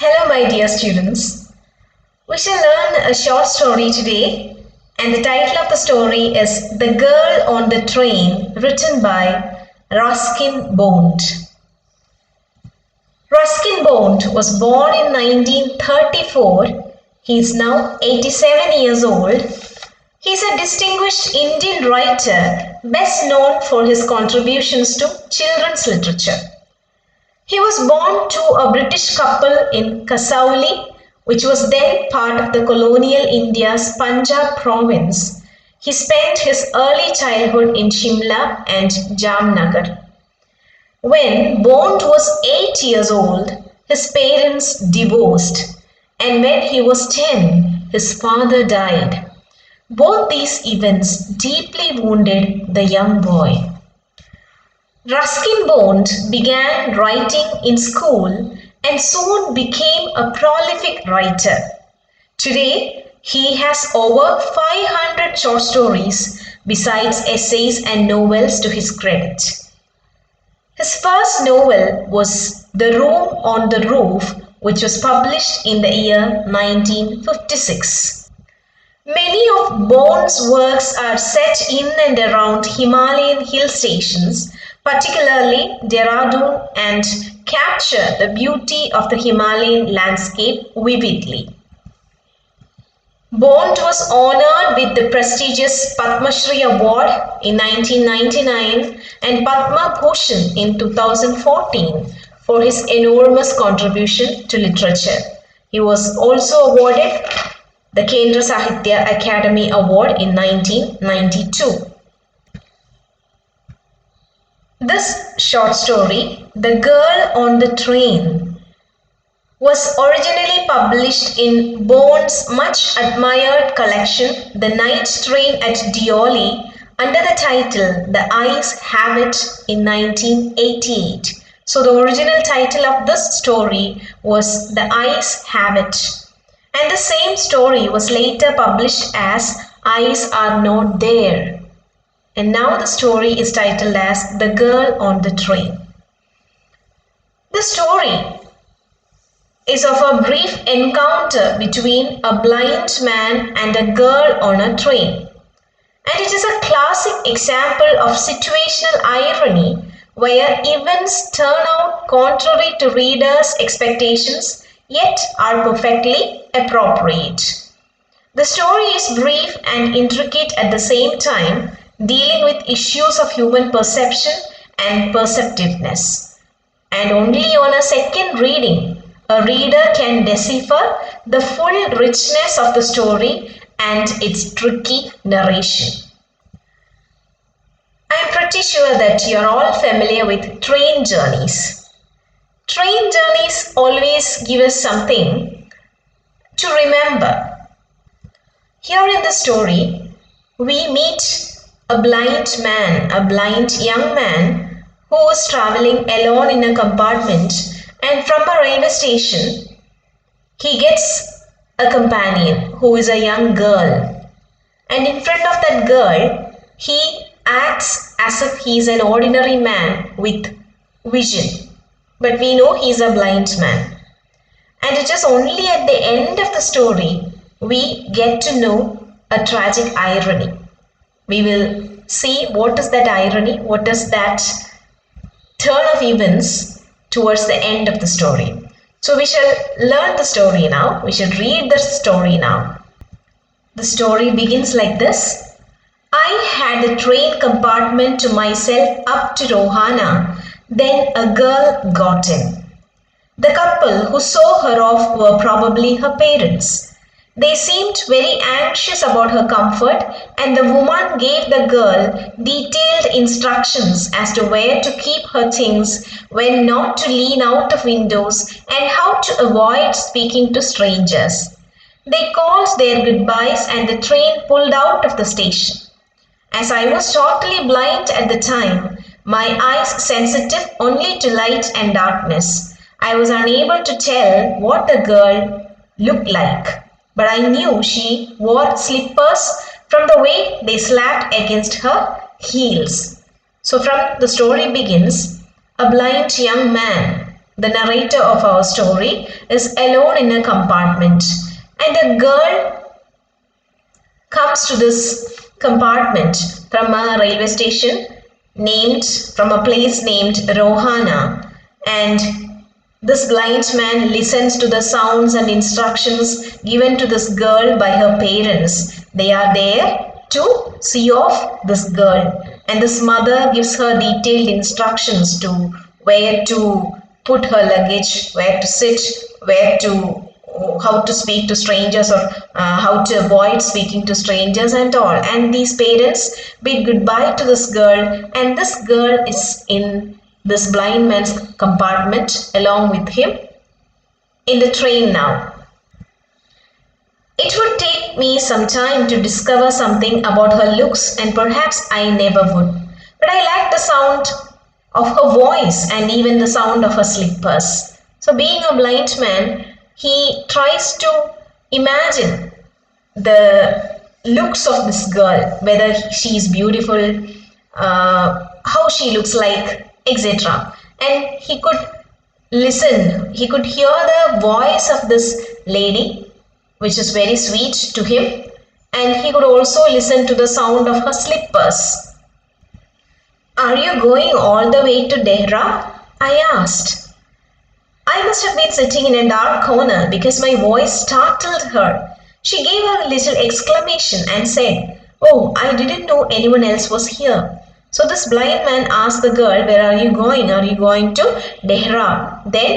Hello, my dear students. We shall learn a short story today, and the title of the story is The Girl on the Train, written by Ruskin Bond. Ruskin Bond was born in 1934. He is now 87 years old. He is a distinguished Indian writer, best known for his contributions to children's literature. He was born to a British couple in Kasauli, which was then part of the colonial India's Punjab province. He spent his early childhood in Shimla and Jamnagar. When Bond was 8 years old, his parents divorced, and when he was 10, his father died. Both these events deeply wounded the young boy. Ruskin Bond began writing in school and soon became a prolific writer. Today, he has over 500 short stories besides essays and novels to his credit. His first novel was The Room on the Roof, which was published in the year 1956. Many of Bond's works are set in and around Himalayan hill stations, particularly Dehradun, and capture the beauty of the Himalayan landscape vividly. Bond was honored with the prestigious Padma Shri Award in 1999 and Padma Bhushan in 2014 for his enormous contribution to literature. He was also awarded the Kendra Sahitya Academy Award in 1992. This short story, The Girl on the Train, was originally published in Bond's much admired collection, The Night Train at Deoli, under the title The Eyes Have It in 1988. So the original title of this story was The Eyes Have It. And the same story was later published as Eyes Are Not There. And now the story is titled as The Girl on the Train. The story is of a brief encounter between a blind man and a girl on a train. And it is a classic example of situational irony where events turn out contrary to readers' expectations yet are perfectly appropriate. The story is brief and intricate at the same time, dealing with issues of human perception and perceptiveness. And only on a second reading, a reader can decipher the full richness of the story and its tricky narration. I am pretty sure that you are all familiar with train journeys. Train journeys always give us something to remember. Here in the story, we meet a blind young man who was traveling alone in a compartment, and from a railway station, he gets a companion who is a young girl. And in front of that girl, he acts as if he is an ordinary man with vision. But we know he is a blind man. And it is only at the end of the story we get to know a tragic irony. We will see what is that irony, what is that turn of events towards the end of the story. So we shall learn the story now. We shall read the story now. The story begins like this. I had the train compartment to myself up to Rohana. Then a girl got in. The couple who saw her off were probably her parents. They seemed very anxious about her comfort, and the woman gave the girl detailed instructions as to where to keep her things, when not to lean out of windows, and how to avoid speaking to strangers. They called their goodbyes and the train pulled out of the station. As I was totally blind at the time, my eyes sensitive only to light and darkness, I was unable to tell what the girl looked like. But I knew she wore slippers from the way they slapped against her heels. So from the story begins, a blind young man the narrator of our story, is alone in a compartment, and a girl comes to this compartment from a railway station from a place named Rohana, and this blind man listens to the sounds and instructions given to this girl by her parents. They are there to see off this girl, and this mother gives her detailed instructions to where to put her luggage, where to sit, where to how to speak to strangers, or how to avoid speaking to strangers and all. And these parents bid goodbye to this girl, and this girl is in this blind man's compartment along with him in the train now. It would take me some time to discover something about her looks, and perhaps I never would. But I liked the sound of her voice and even the sound of her slippers. So, being a blind man, he tries to imagine the looks of this girl, whether she is beautiful, how she looks like, etc. And he could listen, he could hear the voice of this lady, which is very sweet to him, and he could also listen to the sound of her slippers. "Are you going all the way to Dehra?" I asked. I must have been sitting in a dark corner because my voice startled her. She gave a little exclamation and said, "Oh, I didn't know anyone else was here." So this blind man asked the girl, "Where are you going? Are you going to Dehra?" Then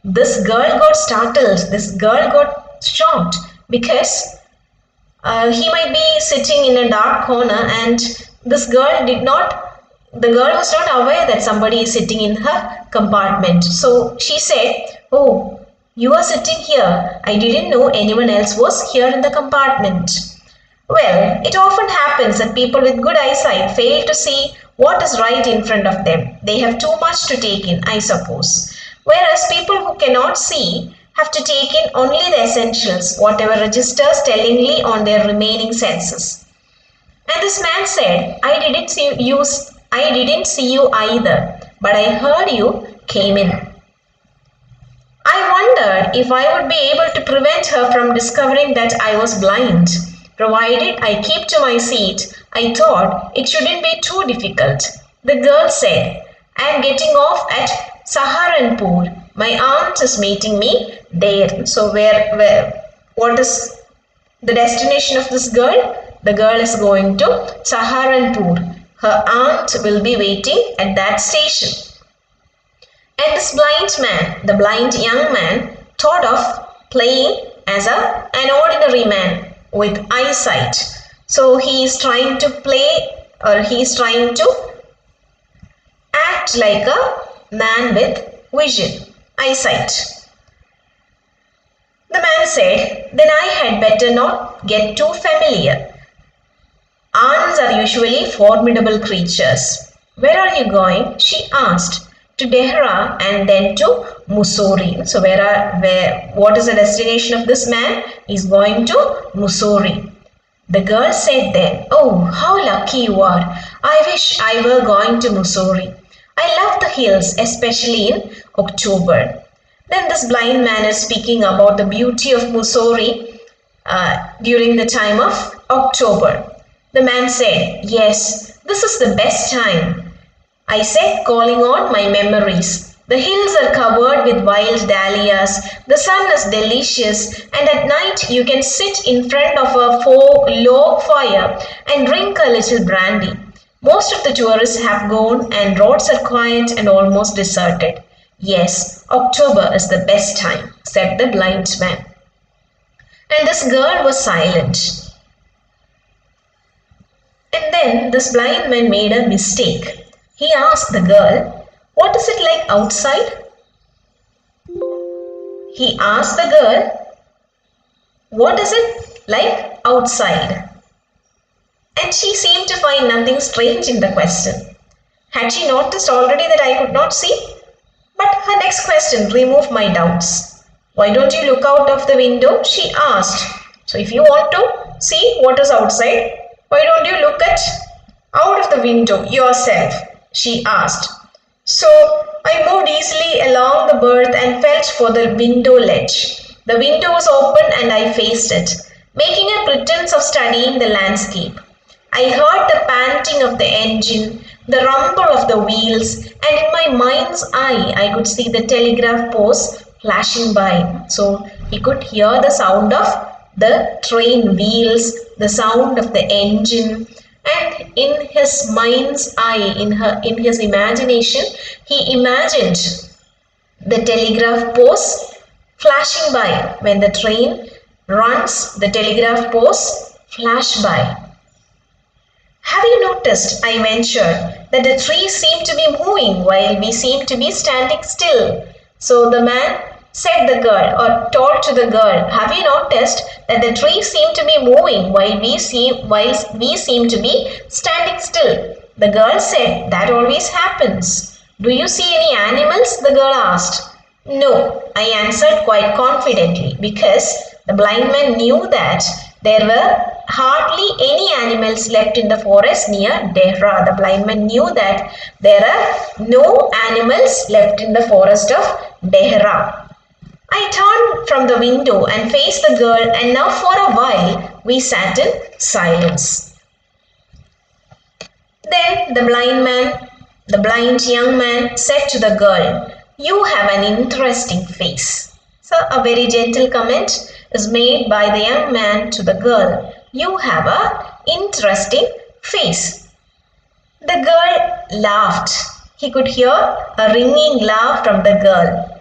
this girl got startled. This girl got shocked because he might be sitting in a dark corner, and the girl was not aware that somebody is sitting in her compartment. So she said, "Oh, you are sitting here. I didn't know anyone else was here in the compartment." Well, it often happens that people with good eyesight fail to see what is right in front of them. They have too much to take in, I suppose. Whereas people who cannot see have to take in only the essentials, whatever registers tellingly on their remaining senses. And this man said, I didn't see you either, but I heard you came in." I wondered if I would be able to prevent her from discovering that I was blind. Provided I keep to my seat, I thought it shouldn't be too difficult. The girl said, "I am getting off at Saharanpur. My aunt is meeting me there." So what is the destination of this girl? The girl is going to Saharanpur. Her aunt will be waiting at that station. And this blind man, the blind young man, thought of playing as an ordinary man with eyesight. So he is trying to play, or he is trying to act like a man with vision, eyesight. The man said, "Then I had better not get too familiar. Aunts are usually formidable creatures." "Where are you going?" she asked. "To Dehra and then to Mussoorie." So what is the destination of this man? He's going to Mussoorie. The girl said then, "Oh, how lucky you are. I wish I were going to Mussoorie. I love the hills, especially in October." Then this blind man is speaking about the beauty of Mussoorie during the time of October. The man said, "Yes, this is the best time." I said, calling on my memories. "The hills are covered with wild dahlias, the sun is delicious, and at night you can sit in front of a log fire and drink a little brandy. Most of the tourists have gone and roads are quiet and almost deserted." "Yes, October is the best time," said the blind man. And this girl was silent. And then this blind man made a mistake. He asked the girl, "What is it like outside?" He asked the girl, "What is it like outside?" And she seemed to find nothing strange in the question. Had she noticed already that I could not see? But her next question removed my doubts. "Why don't you look out of the window?" she asked. So if you want to see what is outside, why don't you look out of the window yourself? She asked. So I moved easily along the berth and felt for the window ledge. The window was open and I faced it, making a pretense of studying the landscape. I heard the panting of the engine, the rumble of the wheels, and in my mind's eye I could see the telegraph post flashing by. So he could hear the sound of the train wheels, the sound of the engine, and in his mind's eye, in his imagination, he imagined the telegraph post flashing by. When the train runs, the telegraph post flash by. Have you noticed, I ventured, that the trees seem to be moving while we seem to be standing still? So the man said the girl, or told to the girl, have you noticed that the trees seem to be moving while we seem to be standing still? The girl said, that always happens. Do you see any animals? The girl asked. No, I answered quite confidently, because the blind man knew that there were hardly any animals left in the forest near Dehra. The blind man knew that there are no animals left in the forest of Dehra. I turned from the window and faced the girl, and now for a while we sat in silence. Then the blind young man, said to the girl, you have an interesting face. So a very gentle comment is made by the young man to the girl. You have an interesting face. The girl laughed. He could hear a ringing laugh from the girl.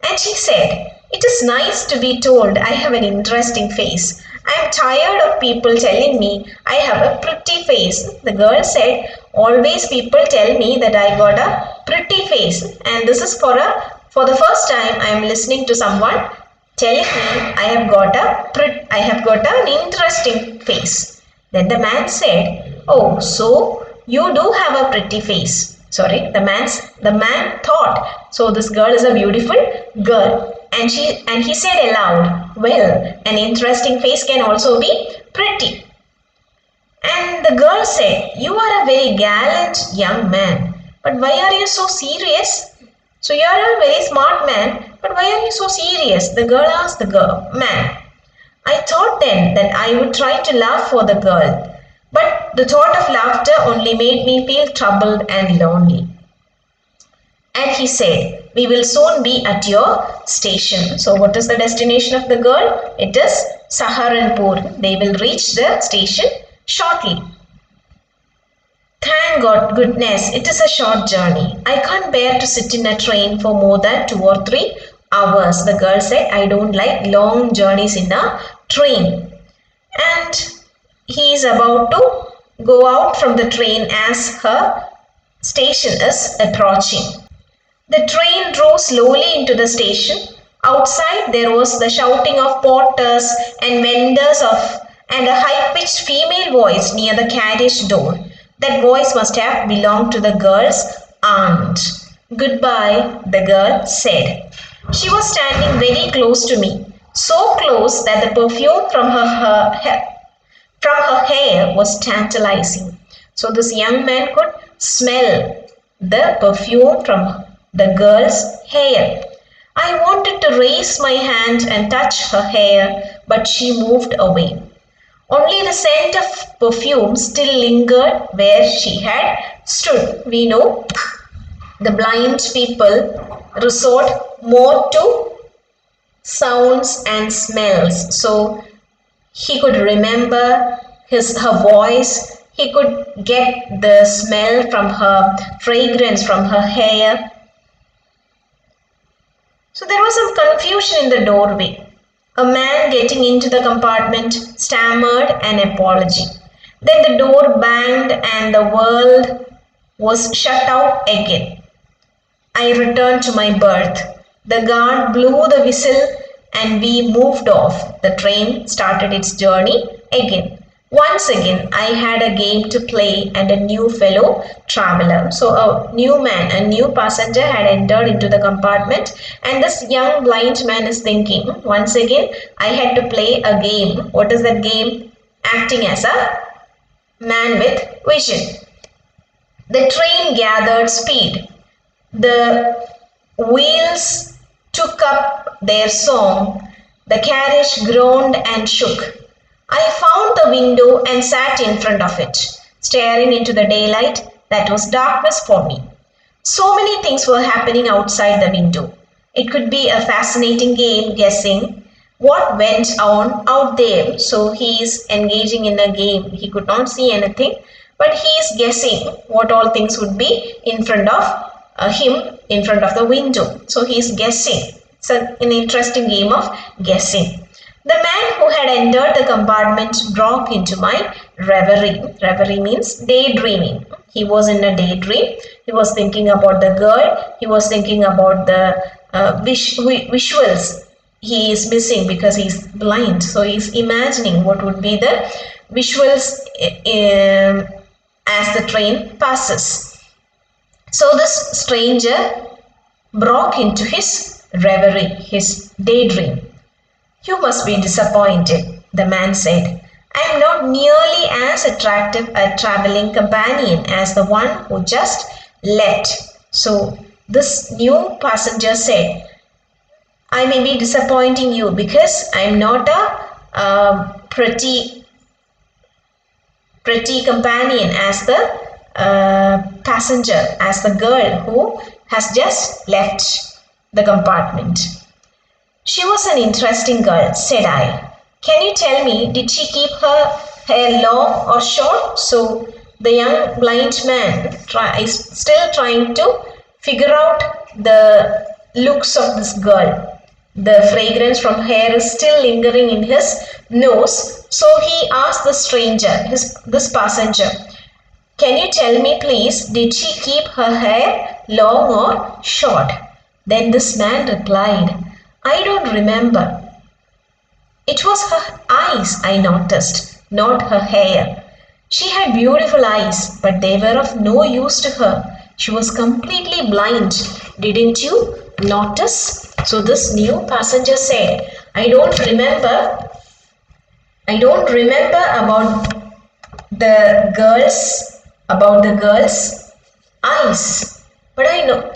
And she said, it is nice to be told I have an interesting face. I am tired of people telling me I have a pretty face. The girl said, always people tell me that I got a pretty face, and this is for the first time I am listening to someone telling me I have got an interesting face. Then the man said, oh, so you do have a pretty face. Sorry, the man thought, so this girl is a beautiful girl. And he said aloud, well, an interesting face can also be pretty. And the girl said, you are a very gallant young man, but why are you so serious? So you are a very smart man, but why are you so serious? The girl asked the man. I thought then that I would try to laugh for the girl, but the thought of laughter only made me feel troubled and lonely. And he said, we will soon be at your station. So what is the destination of the girl? It is Saharanpur. They will reach the station shortly. Thank God, goodness, it is a short journey. I can't bear to sit in a train for more than 2 or 3 hours. The girl said, I don't like long journeys in a train. And he is about to go out from the train as her station is approaching. The train drove slowly into the station. Outside there was the shouting of porters and vendors and a high-pitched female voice near the carriage door. That voice must have belonged to the girl's aunt. Goodbye, the girl said. She was standing very close to me, so close that the perfume from her hair was tantalizing. So this young man could smell the perfume from the girl's hair. I wanted to raise my hand and touch her hair, but she moved away. Only the scent of perfume still lingered where she had stood. We know the blind people resort more to sounds and smells. So he could remember her voice. He could get the smell from her fragrance from her hair. So there was some confusion in the doorway. A man getting into the compartment stammered an apology. Then the door banged and the world was shut out again. I returned to my berth. The guard blew the whistle and we moved off. The train started its journey again. Once again, I had a game to play and a new fellow traveler. So a new man, a new passenger had entered into the compartment, and this young blind man is thinking, once again, I had to play a game. What is that game? Acting as a man with vision. The train gathered speed. The wheels took up their song. The carriage groaned and shook. I found the window and sat in front of it, staring into the daylight that was darkness for me. So many things were happening outside the window. It could be a fascinating game guessing what went on out there. So he is engaging in a game. He could not see anything, but he is guessing what all things would be in front of him in front of the window. So he is guessing. It's an interesting game of guessing. The man who had entered the compartment broke into my reverie. Reverie means daydreaming. He was in a daydream. He was thinking about the girl. He was thinking about the visuals he is missing because he's blind. So he's imagining what would be the visuals as the train passes. So this stranger broke into his reverie, his daydream. You must be disappointed, the man said. I am not nearly as attractive a traveling companion as the one who just left. So this new passenger said, I may be disappointing you because I am not a pretty companion as the passenger, as the girl who has just left the compartment. She was an interesting girl, said I. Can you tell me, did she keep her hair long or short? So the young blind man is still trying to figure out the looks of this girl. The fragrance from hair is still lingering in his nose. So he asked the stranger, this passenger, can you tell me please, did she keep her hair long or short? Then this man replied, I don't remember. It was her eyes I noticed, not her hair. She had beautiful eyes, but they were of no use to her. She was completely blind. Didn't you notice? So this new passenger said, I don't remember about the girl's eyes, but I know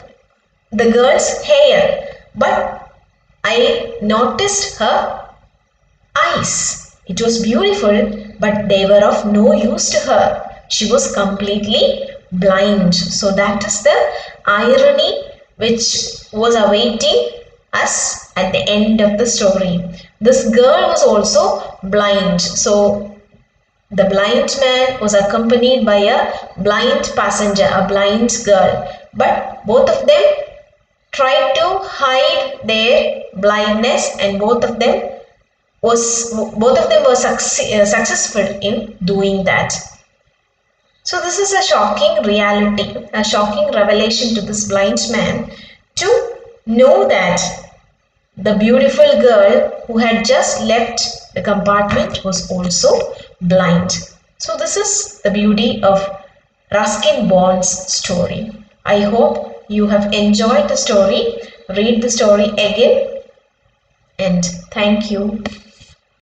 the girl's hair, but I noticed her eyes. It was beautiful, but they were of no use to her. She was completely blind. So that is the irony which was awaiting us at the end of the story. This girl was also blind. So the blind man was accompanied by a blind passenger, a blind girl. But both of them tried to hide their blindness, and both of them were successful in doing that. So this is a shocking reality, a shocking revelation to this blind man to know that the beautiful girl who had just left the compartment was also blind. So this is the beauty of Ruskin Bond's story. I hope you have enjoyed the story. Read the story again, and thank you.